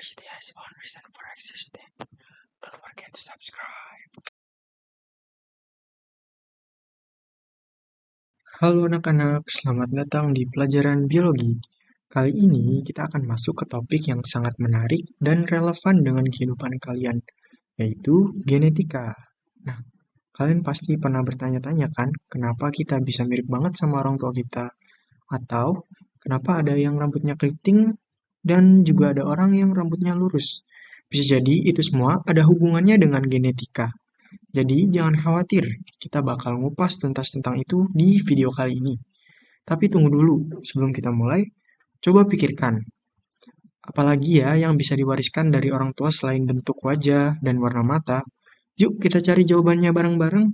ideas on reason for existing. Don't forget to subscribe. Halo anak-anak, selamat datang di pelajaran biologi. Kali ini kita akan masuk ke topik yang sangat menarik dan relevan dengan kehidupan kalian, yaitu genetika. Nah, kalian pasti pernah bertanya-tanya kan, kenapa kita bisa mirip banget sama orang tua kita? Atau kenapa ada yang rambutnya keriting dan juga ada orang yang rambutnya lurus? Bisa jadi itu semua ada hubungannya dengan genetika. Jadi jangan khawatir, kita bakal ngupas tuntas tentang itu di video kali ini. Tapi tunggu dulu, sebelum kita mulai, coba pikirkan, apalagi ya yang bisa diwariskan dari orang tua selain bentuk wajah dan warna mata? Yuk kita cari jawabannya bareng-bareng.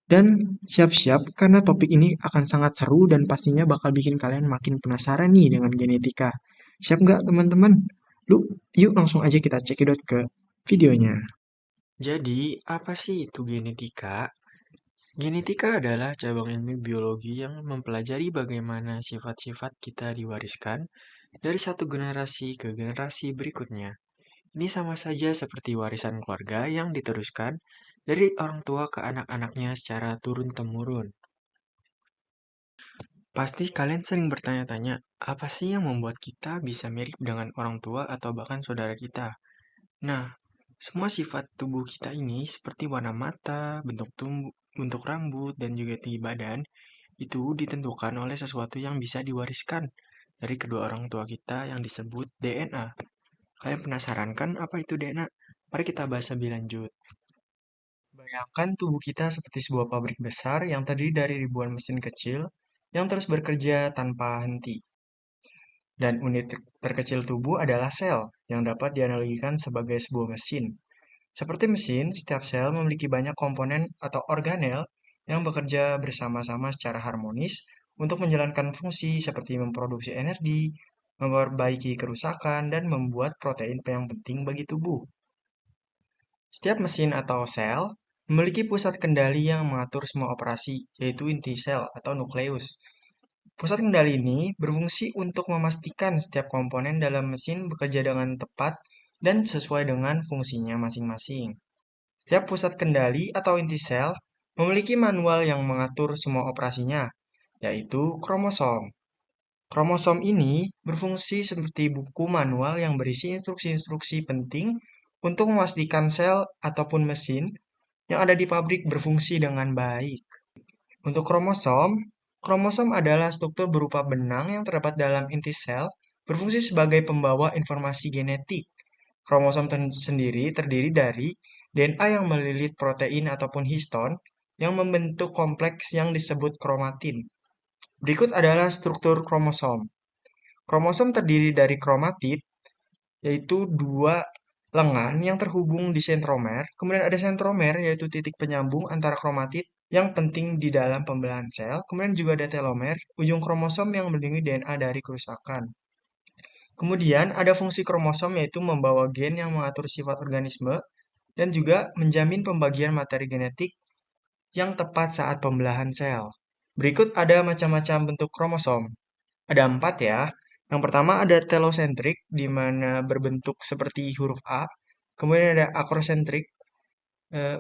Dan siap-siap karena topik ini akan sangat seru dan pastinya bakal bikin kalian makin penasaran nih dengan genetika. Siap nggak teman-teman? Yuk langsung aja kita cekidot ke videonya. Jadi, apa sih itu genetika? Genetika adalah cabang ilmu biologi yang mempelajari bagaimana sifat-sifat kita diwariskan dari satu generasi ke generasi berikutnya. Ini sama saja seperti warisan keluarga yang diteruskan dari orang tua ke anak-anaknya secara turun-temurun. Pasti kalian sering bertanya-tanya, apa sih yang membuat kita bisa mirip dengan orang tua atau bahkan saudara kita? Nah, semua sifat tubuh kita ini seperti warna mata, bentuk rambut, dan juga tinggi badan itu ditentukan oleh sesuatu yang bisa diwariskan dari kedua orang tua kita yang disebut DNA. Kalian penasaran kan apa itu DNA? Mari kita bahas lebih lanjut. Bayangkan tubuh kita seperti sebuah pabrik besar yang terdiri dari ribuan mesin kecil yang terus bekerja tanpa henti. Dan unit terkecil tubuh adalah sel yang dapat dianalogikan sebagai sebuah mesin. Seperti mesin, setiap sel memiliki banyak komponen atau organel yang bekerja bersama-sama secara harmonis untuk menjalankan fungsi seperti memproduksi energi, memperbaiki kerusakan, dan membuat protein yang penting bagi tubuh. Setiap mesin atau sel memiliki pusat kendali yang mengatur semua operasi, yaitu inti sel atau nukleus. Pusat kendali ini berfungsi untuk memastikan setiap komponen dalam mesin bekerja dengan tepat dan sesuai dengan fungsinya masing-masing. Setiap pusat kendali atau inti sel memiliki manual yang mengatur semua operasinya, yaitu kromosom. Kromosom ini berfungsi seperti buku manual yang berisi instruksi-instruksi penting untuk memastikan sel ataupun mesin yang ada di pabrik berfungsi dengan baik. Untuk kromosom, kromosom adalah struktur berupa benang yang terdapat dalam inti sel, berfungsi sebagai pembawa informasi genetik. Kromosom sendiri terdiri dari DNA yang melilit protein ataupun histon yang membentuk kompleks yang disebut kromatin. Berikut adalah struktur kromosom. Kromosom terdiri dari kromatid, yaitu dua lengan yang terhubung di sentromer. Kemudian ada sentromer, yaitu titik penyambung antara kromatid yang penting di dalam pembelahan sel. Kemudian juga ada telomer, ujung kromosom yang melindungi DNA dari kerusakan. Kemudian ada fungsi kromosom yaitu membawa gen yang mengatur sifat organisme dan juga menjamin pembagian materi genetik yang tepat saat pembelahan sel. Berikut ada macam-macam bentuk kromosom. Ada 4 ya. Yang pertama ada telosentrik, di mana berbentuk seperti huruf A. Kemudian ada akrosentrik,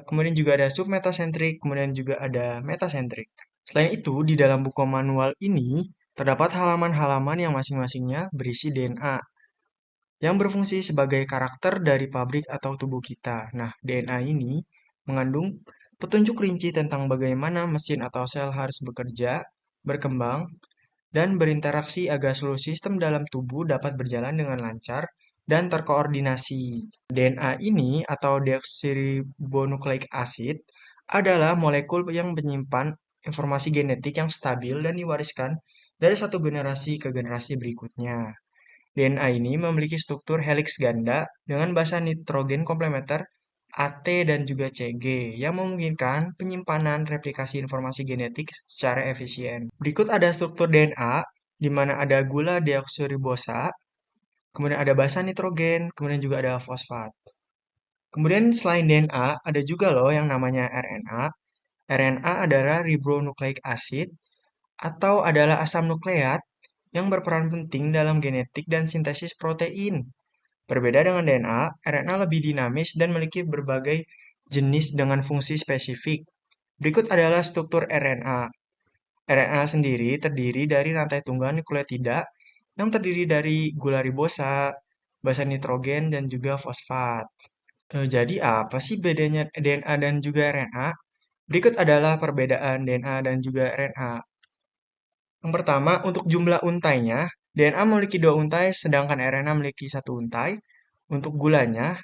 kemudian juga ada submetasentrik, kemudian juga ada metasentrik. Selain itu, di dalam buku manual ini terdapat halaman-halaman yang masing-masingnya berisi DNA yang berfungsi sebagai karakter dari pabrik atau tubuh kita. Nah, DNA ini mengandung petunjuk rinci tentang bagaimana mesin atau sel harus bekerja, berkembang, dan berinteraksi agar seluruh sistem dalam tubuh dapat berjalan dengan lancar dan terkoordinasi. DNA ini atau deoksiribonukleik acid adalah molekul yang menyimpan informasi genetik yang stabil dan diwariskan dari satu generasi ke generasi berikutnya. DNA ini memiliki struktur heliks ganda dengan basa nitrogen komplementer AT dan juga CG yang memungkinkan penyimpanan replikasi informasi genetik secara efisien. Berikut ada struktur DNA di mana ada gula deoksiribosa, kemudian ada basa nitrogen, kemudian juga ada fosfat. Kemudian selain DNA, ada juga loh yang namanya RNA. RNA adalah ribonucleic acid atau adalah asam nukleat yang berperan penting dalam genetik dan sintesis protein. Berbeda dengan DNA, RNA lebih dinamis dan memiliki berbagai jenis dengan fungsi spesifik. Berikut adalah struktur RNA. RNA sendiri terdiri dari rantai tunggal nukleotida yang terdiri dari gula ribosa, basa nitrogen, dan juga fosfat. Jadi apa sih bedanya DNA dan juga RNA? Berikut adalah perbedaan DNA dan juga RNA. Yang pertama, untuk jumlah untainya, DNA memiliki dua untai, sedangkan RNA memiliki satu untai. Untuk gulanya,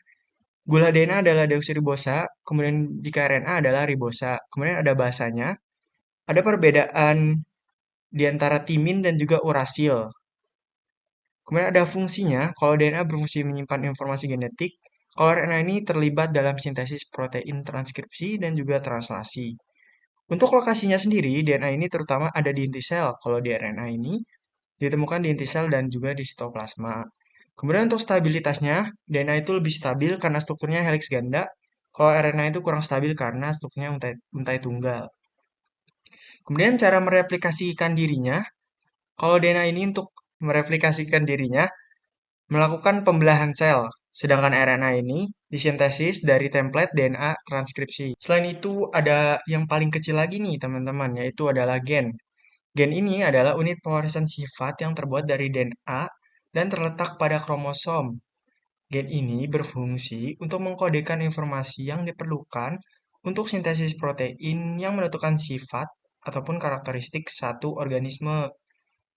gula DNA adalah deoksiribosa, kemudian jika RNA adalah ribosa. Kemudian ada basanya, ada perbedaan di antara timin dan juga urasil. Kemudian ada fungsinya, kalau DNA berfungsi menyimpan informasi genetik, kalau RNA ini terlibat dalam sintesis protein transkripsi dan juga translasi. Untuk lokasinya sendiri, DNA ini terutama ada di inti sel. Kalau di RNA ini ditemukan di inti sel dan juga di sitoplasma. Kemudian untuk stabilitasnya, DNA itu lebih stabil karena strukturnya helix ganda. Kalau RNA itu kurang stabil karena strukturnya untai tunggal. Kemudian cara mereplikasikan dirinya, kalau DNA ini untuk mereplikasikan dirinya, melakukan pembelahan sel, sedangkan RNA ini disintesis dari template DNA transkripsi. Selain itu, ada yang paling kecil lagi nih teman-teman, yaitu adalah gen. Gen ini adalah unit pewarisan sifat yang terbuat dari DNA dan terletak pada kromosom. Gen ini berfungsi untuk mengkodekan informasi yang diperlukan untuk sintesis protein yang menentukan sifat ataupun karakteristik satu organisme.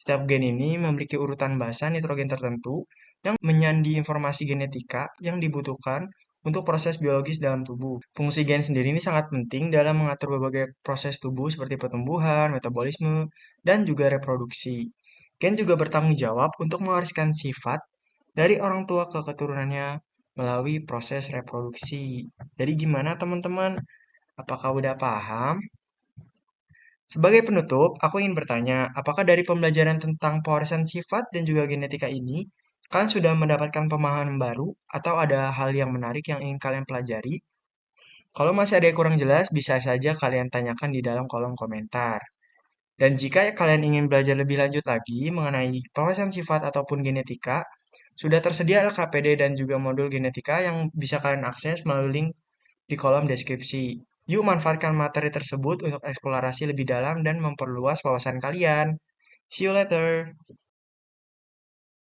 Setiap gen ini memiliki urutan basa nitrogen tertentu yang menyandi informasi genetika yang dibutuhkan untuk proses biologis dalam tubuh. Fungsi gen sendiri ini sangat penting dalam mengatur berbagai proses tubuh seperti pertumbuhan, metabolisme, dan juga reproduksi. Gen juga bertanggung jawab untuk mewariskan sifat dari orang tua ke keturunannya melalui proses reproduksi. Jadi gimana teman-teman? Apakah udah paham? Sebagai penutup, aku ingin bertanya, apakah dari pembelajaran tentang pewarisan sifat dan juga genetika ini, kalian sudah mendapatkan pemahaman baru atau ada hal yang menarik yang ingin kalian pelajari? Kalau masih ada yang kurang jelas, bisa saja kalian tanyakan di dalam kolom komentar. Dan jika kalian ingin belajar lebih lanjut lagi mengenai pewarisan sifat ataupun genetika, sudah tersedia LKPD dan juga modul genetika yang bisa kalian akses melalui link di kolom deskripsi. Yuk manfaatkan materi tersebut untuk eksplorasi lebih dalam dan memperluas wawasan kalian. See you later.